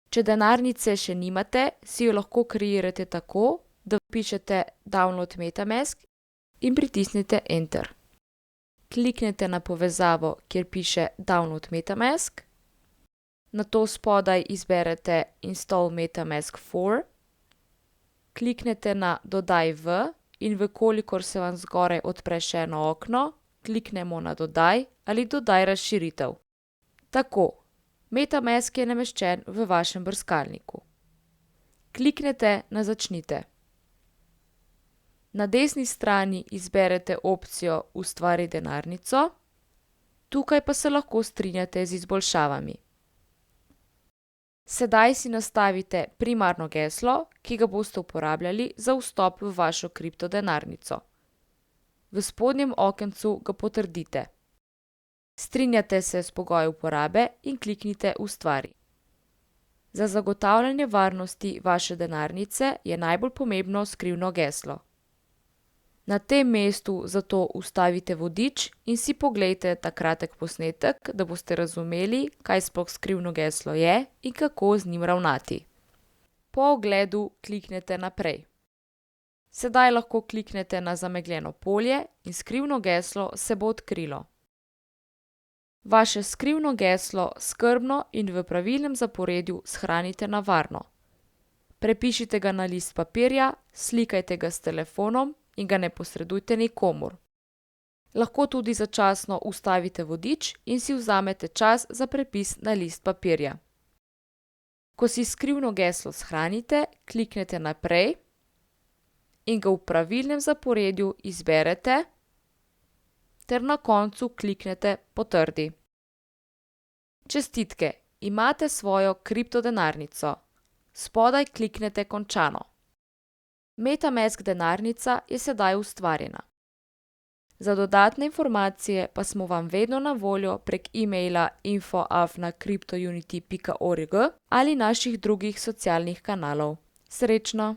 Če denarnice še nimate, si jo lahko kreirate tako, da vpišete Download MetaMask in pritisnete Enter. Kliknete na povezavo, kjer piše Download MetaMask, nato spodaj izberete Install MetaMask for, kliknete na Dodaj v in kolikor se vam zgoraj odpre še eno okno, kliknemo na Dodaj ali Dodaj razširitev. Tako, MetaMask je nameščen v vašem brskalniku. Kliknete na Začnite. Na desni strani izberete opcijo Ustvari denarnico, tukaj pa se lahko strinjate z izboljšavami. Sedaj si nastavite primarno geslo, ki ga boste uporabljali za vstop v vašo kriptodenarnico. V spodnjem okencu ga potrdite. Strinjate se s pogoji uporabe in kliknite Ustvari. Za zagotavljanje varnosti vaše denarnice je najbolj pomembno skrivno geslo. Na tem mestu zato vstavite vodič in si poglejte ta kratek posnetek, da boste razumeli, kaj sploh skrivno geslo je in kako z njim ravnati. Po ogledu kliknete Naprej. Sedaj lahko kliknete na zamegljeno polje in skrivno geslo se bo odkrilo. Vaše skrivno geslo skrbno in v pravilnem zaporedju shranite na varno. Prepišite ga na list papirja, slikajte ga s telefonom in ga ne posredujte nikomur. Lahko tudi začasno ustavite vodič in si vzamete čas za prepis na list papirja. Ko si skrivno geslo shranite, kliknete Naprej in ga v pravilnem zaporedju izberete ter na koncu kliknete Potrdi. Čestitke, imate svojo kriptodenarnico. Spodaj kliknete Končano. MetaMask denarnica je sedaj ustvarjena. Za dodatne informacije pa smo vam vedno na voljo prek e-maila info@cryptounity.org ali naših drugih socialnih kanalov. Srečno!